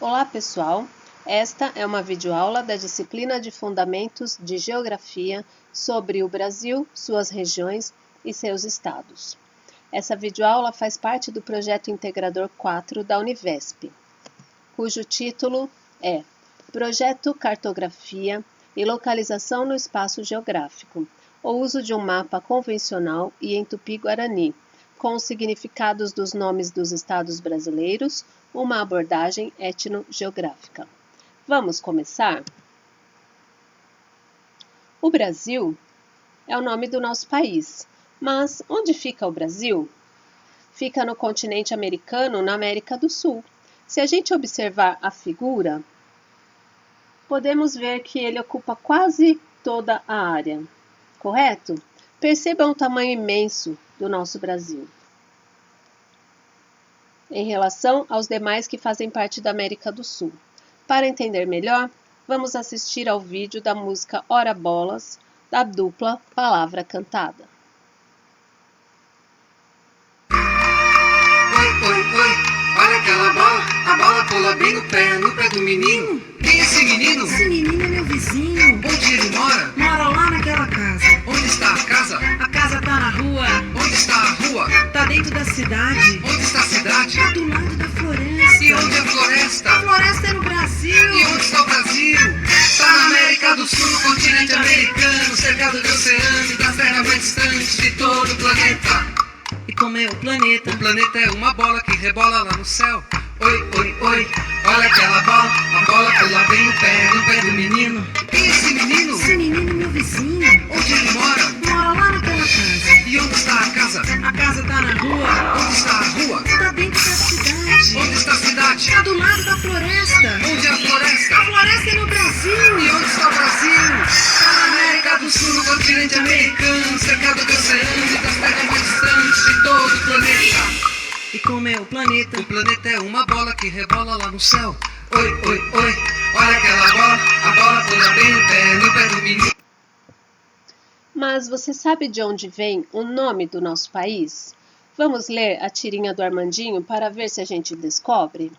Olá pessoal, esta é uma videoaula da disciplina de Fundamentos de Geografia sobre o Brasil, suas regiões e seus estados. Essa videoaula faz parte do projeto Integrador 4 da Univesp, cujo título é Projeto Cartografia e Localização no Espaço Geográfico, o uso de um mapa convencional e em Tupi-Guarani, com os significados dos nomes dos estados brasileiros, uma abordagem etnogeográfica. Vamos começar? O Brasil é o nome do nosso país, mas onde fica o Brasil? Fica no continente americano, na América do Sul. Se a gente observar a figura, podemos ver que ele ocupa quase toda a área, correto? Percebam o tamanho imenso do nosso Brasil em relação aos demais que fazem parte da América do Sul. Para entender melhor, vamos assistir ao vídeo da música Ora Bolas, da dupla Palavra Cantada. Oi, oi, oi, olha aquela bola, a bola pula bem no pé do menino. Quem é esse menino? Esse menino é meu vizinho. Onde ele mora? Mora lá naquela casa. Onde está a casa? A casa tá na rua. Onde está a rua? Tá dentro da cidade. Onde está a cidade? Tá do lado da floresta. E onde é a floresta? A floresta é no Brasil. E onde está o Brasil? Está na América do Sul, no continente americano, cercado de oceano e das terras mais distantes de todo o planeta. E como é o planeta? O planeta é uma bola que rebola lá no céu. Oi, oi, oi, olha aquela bola, a bola pula bem no pé do menino. Quem é esse menino? Esse menino é meu vizinho. Onde ele mora? Mora lá naquela casa. E onde está a casa? A casa tá na rua. Onde está a rua? Tá dentro da cidade. Onde está a cidade? Tá do lado da floresta. Onde é a floresta? A floresta é no Brasil. E onde está o Brasil? Está na América do Sul, no continente americano, cercado de oceano e das terras mais distantes de todo o planeta. E como é o planeta? O planeta é uma bola que rebola lá no céu. Oi, oi, oi, olha aquela bola, a bola pula bem no pé do menino. Mas você sabe de onde vem o nome do nosso país? Vamos ler a tirinha do Armandinho para ver se a gente descobre?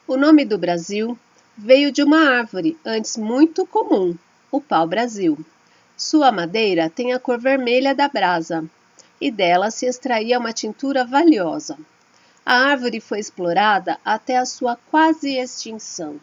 O nome do Brasil veio de uma árvore antes muito comum, o pau-brasil. Sua madeira tem a cor vermelha da brasa e dela se extraía uma tintura valiosa. A árvore foi explorada até a sua quase extinção.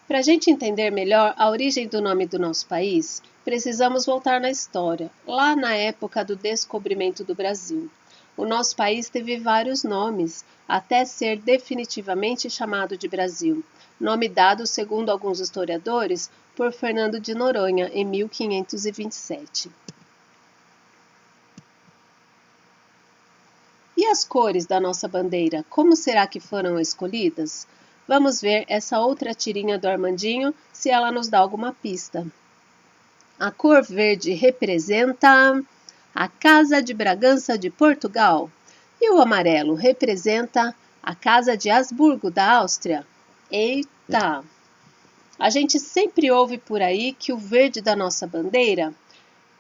Para a gente entender melhor a origem do nome do nosso país, precisamos voltar na história, lá na época do descobrimento do Brasil. O nosso país teve vários nomes, até ser definitivamente chamado de Brasil, nome dado, segundo alguns historiadores, por Fernando de Noronha, em 1527. E as cores da nossa bandeira, como será que foram escolhidas? Vamos ver essa outra tirinha do Armandinho, se ela nos dá alguma pista. A cor verde representa a Casa de Bragança de Portugal. E o amarelo representa a Casa de Habsburgo da Áustria. Eita! A gente sempre ouve por aí que o verde da nossa bandeira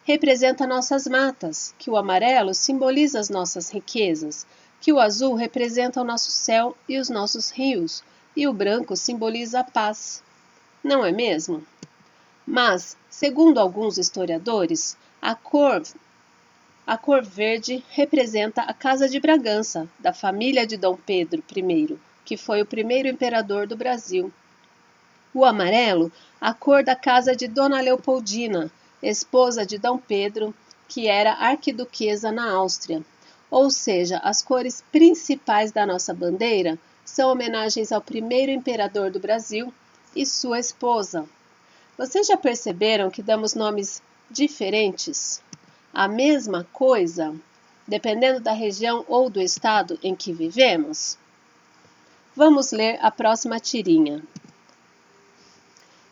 representa nossas matas, que o amarelo simboliza as nossas riquezas, que o azul representa o nosso céu e os nossos rios, e o branco simboliza a paz. Não é mesmo? Mas, segundo alguns historiadores, a cor verde representa a Casa de Bragança, da família de Dom Pedro I, que foi o primeiro imperador do Brasil. O amarelo, a cor da casa de Dona Leopoldina, esposa de Dom Pedro, que era arquiduquesa na Áustria. Ou seja, as cores principais da nossa bandeira são homenagens ao primeiro imperador do Brasil e sua esposa. Vocês já perceberam que damos nomes diferentes? A mesma coisa, dependendo da região ou do estado em que vivemos? Vamos ler a próxima tirinha.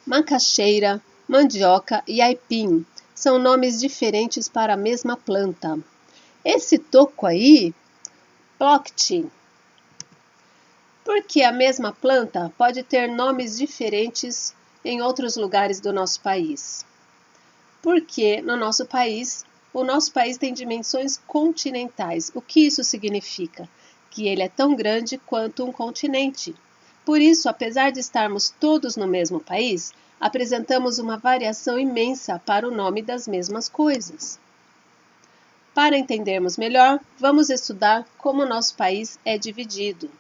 Macaxeira, mandioca e aipim são nomes diferentes para a mesma planta. Esse toco aí, ploct. Porque a mesma planta pode ter nomes diferentes em outros lugares do nosso país? Porque o nosso país tem dimensões continentais. O que isso significa? que ele é tão grande quanto um continente. Por isso, apesar de estarmos todos no mesmo país, apresentamos uma variação imensa para o nome das mesmas coisas. Para entendermos melhor, vamos estudar como nosso país é dividido.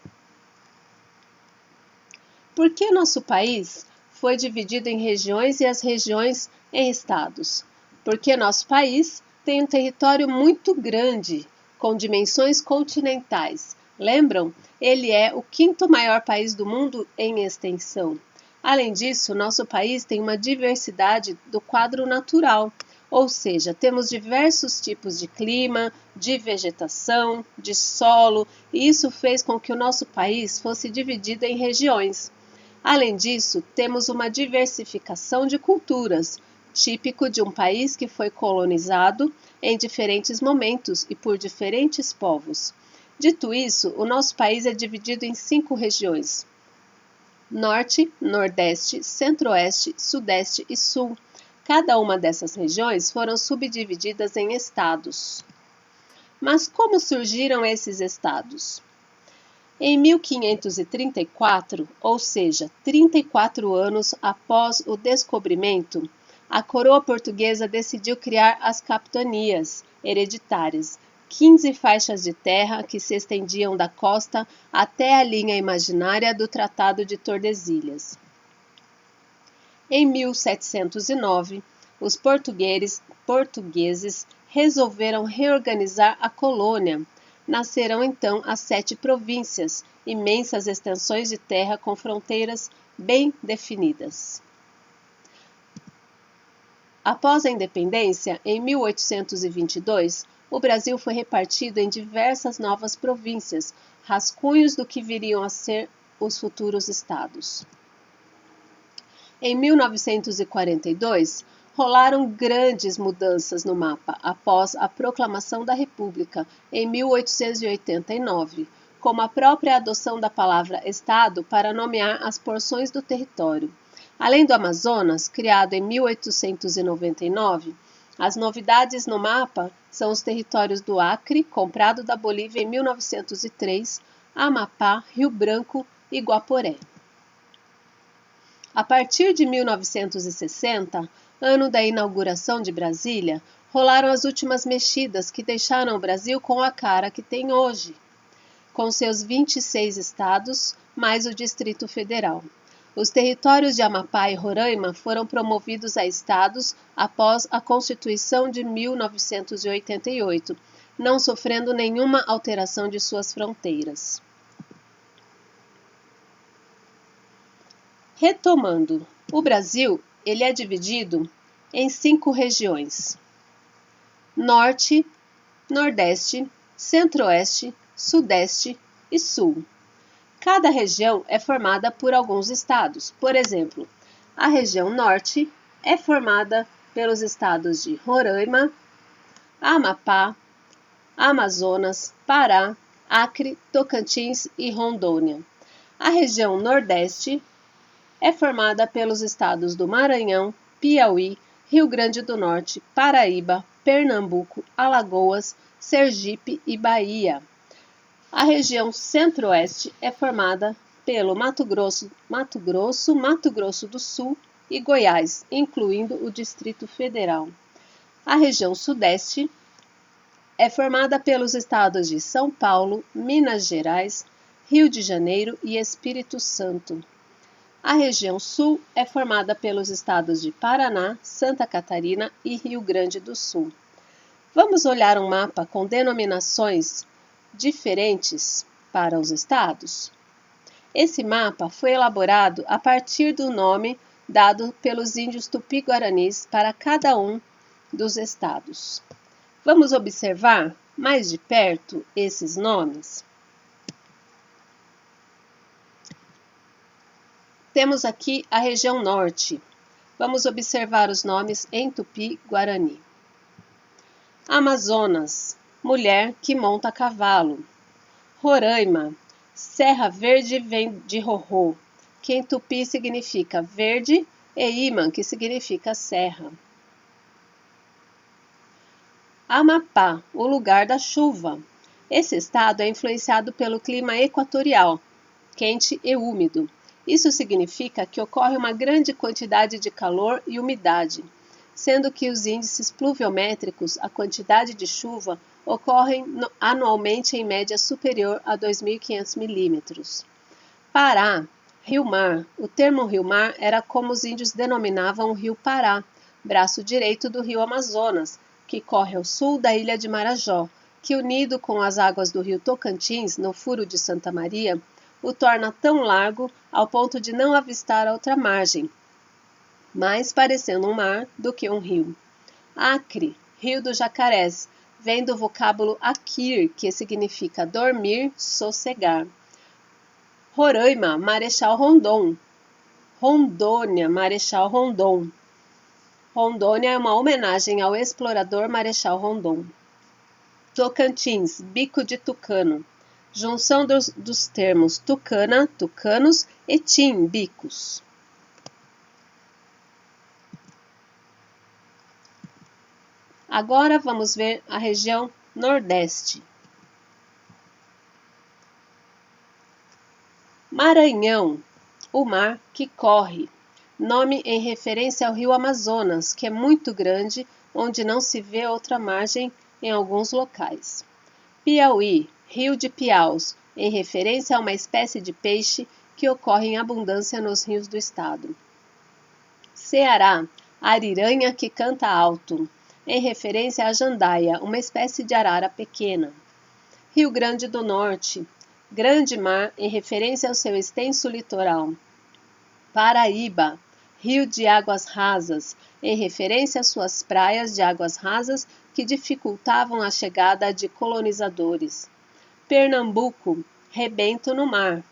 Por que nosso país foi dividido em regiões e as regiões em estados? Porque nosso país tem um território muito grande, com dimensões continentais. Lembram? Ele é o 5º maior país do mundo em extensão. Além disso, nosso país tem uma diversidade do quadro natural, ou seja, temos diversos tipos de clima, de vegetação, de solo, e isso fez com que o nosso país fosse dividido em regiões. Além disso, temos uma diversificação de culturas, típico de um país que foi colonizado em diferentes momentos e por diferentes povos. Dito isso, o nosso país é dividido em 5 regiões: Norte, Nordeste, Centro-Oeste, Sudeste e Sul. Cada uma dessas regiões foram subdivididas em estados. Mas como surgiram esses estados? Em 1534, ou seja, 34 anos após o descobrimento, a coroa portuguesa decidiu criar as capitanias hereditárias, 15 faixas de terra que se estendiam da costa até a linha imaginária do Tratado de Tordesilhas. Em 1709, os portugueses resolveram reorganizar a colônia. Nasceram então as 7 províncias, imensas extensões de terra com fronteiras bem definidas. Após a independência, em 1822, o Brasil foi repartido em diversas novas províncias, rascunhos do que viriam a ser os futuros estados. Em 1942, rolaram grandes mudanças no mapa após a proclamação da República, em 1889, como a própria adoção da palavra Estado para nomear as porções do território. Além do Amazonas, criado em 1899, as novidades no mapa são os territórios do Acre, comprado da Bolívia em 1903, Amapá, Rio Branco e Guaporé. A partir de 1960, ano da inauguração de Brasília, rolaram as últimas mexidas que deixaram o Brasil com a cara que tem hoje, com seus 26 estados, mais o Distrito Federal. Os territórios de Amapá e Roraima foram promovidos a estados após a Constituição de 1988, não sofrendo nenhuma alteração de suas fronteiras. Retomando, o Brasil ele é dividido em 5 regiões: Norte, Nordeste, Centro-Oeste, Sudeste e Sul. Cada região é formada por alguns estados. Por exemplo, a região Norte é formada pelos estados de Roraima, Amapá, Amazonas, Pará, Acre, Tocantins e Rondônia. A região Nordeste é formada pelos estados do Maranhão, Piauí, Rio Grande do Norte, Paraíba, Pernambuco, Alagoas, Sergipe e Bahia. A região Centro-Oeste é formada pelo Mato Grosso do Sul e Goiás, incluindo o Distrito Federal. A região Sudeste é formada pelos estados de São Paulo, Minas Gerais, Rio de Janeiro e Espírito Santo. A região Sul é formada pelos estados de Paraná, Santa Catarina e Rio Grande do Sul. Vamos olhar um mapa com denominações diferentes para os estados? Esse mapa foi elaborado a partir do nome dado pelos índios tupi-guaranis para cada um dos estados. Vamos observar mais de perto esses nomes? Temos aqui a região Norte. Vamos observar os nomes em tupi-guarani. Amazonas, mulher que monta a cavalo. Roraima, Serra Verde vem de Rorô, que em tupi significa verde, e Imã, que significa serra. Amapá, o lugar da chuva. Esse estado é influenciado pelo clima equatorial, quente e úmido. Isso significa que ocorre uma grande quantidade de calor e umidade, sendo que os índices pluviométricos, a quantidade de chuva, ocorrem anualmente em média superior a 2.500 milímetros. Pará, rio-mar. O termo rio-mar era como os índios denominavam o rio Pará, braço direito do rio Amazonas, que corre ao sul da ilha de Marajó, que unido com as águas do rio Tocantins, no Furo de Santa Maria, o torna tão largo ao ponto de não avistar a outra margem, mais parecendo um mar do que um rio. Acre, Rio dos Jacarés, vem do vocábulo Aquir, que significa dormir, sossegar. Roraima, Marechal Rondon. Rondônia, Marechal Rondon. Rondônia é uma homenagem ao explorador Marechal Rondon. Tocantins, Bico de Tucano. Junção dos termos tucana, tucanos e tim, bicos. Agora vamos ver a região Nordeste. Maranhão, o mar que corre. Nome em referência ao rio Amazonas, que é muito grande, onde não se vê outra margem em alguns locais. Piauí, Rio de Piaus, em referência a uma espécie de peixe que ocorre em abundância nos rios do estado. Ceará, Ariranha que canta alto, em referência à jandaia, uma espécie de arara pequena. Rio Grande do Norte, Grande Mar, em referência ao seu extenso litoral. Paraíba, Rio de Águas Rasas, em referência às suas praias de águas rasas que dificultavam a chegada de colonizadores. Pernambuco, rebento no mar.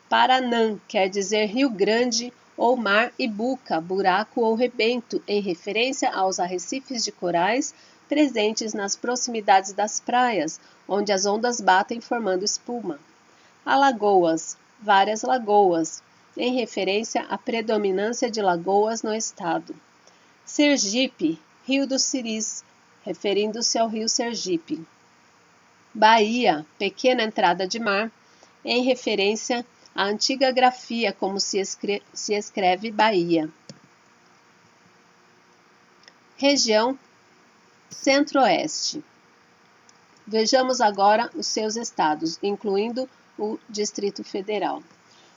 Paranã quer dizer Rio Grande ou mar e buca, buraco ou rebento, em referência aos arrecifes de corais presentes nas proximidades das praias, onde as ondas batem formando espuma. Alagoas, várias lagoas, em referência à predominância de lagoas no estado. Sergipe, Rio dos Siris, referindo-se ao rio Sergipe. Bahia, pequena entrada de mar, em referência à antiga grafia como se escreve Bahia. Região Centro-Oeste. Vejamos agora os seus estados, incluindo o Distrito Federal.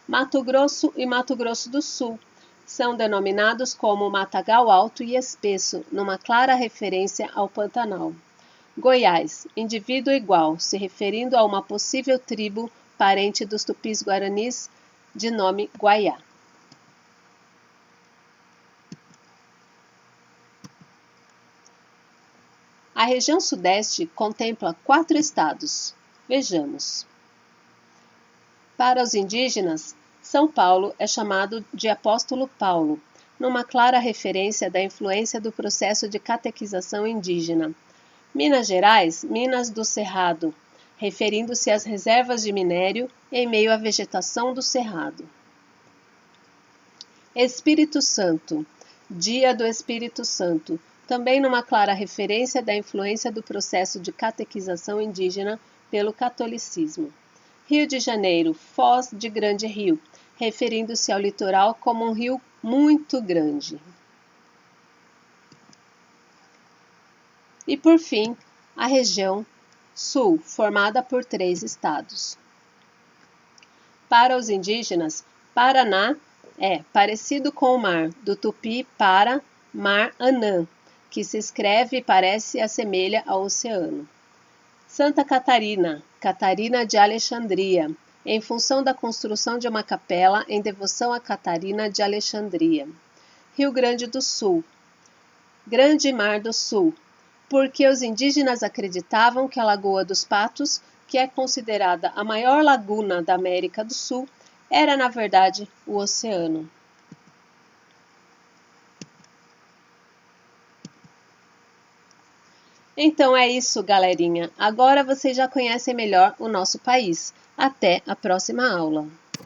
Mato Grosso e Mato Grosso do Sul são denominados como Matagal Alto e Espesso, numa clara referência ao Pantanal. Goiás, indivíduo igual, se referindo a uma possível tribo parente dos tupis-guaranis de nome Guaiá. A região Sudeste contempla 4 estados. Vejamos. Para os indígenas, São Paulo é chamado de Apóstolo Paulo, numa clara referência da influência do processo de catequização indígena. Minas Gerais, Minas do Cerrado, referindo-se às reservas de minério em meio à vegetação do Cerrado. Espírito Santo, Dia do Espírito Santo, também numa clara referência da influência do processo de catequização indígena pelo catolicismo. Rio de Janeiro, Foz de Grande Rio, referindo-se ao litoral como um rio muito grande. E por fim, a região Sul, formada por 3 estados. Para os indígenas, Paraná é parecido com o mar, do tupi para, mar anã, que se escreve e parece e assemelha ao oceano. Santa Catarina, Catarina de Alexandria, em função da construção de uma capela em devoção a Catarina de Alexandria. Rio Grande do Sul, Grande Mar do Sul, porque os indígenas acreditavam que a Lagoa dos Patos, que é considerada a maior laguna da América do Sul, era na verdade o oceano. Então é isso, galerinha. Agora vocês já conhecem melhor o nosso país. Até a próxima aula.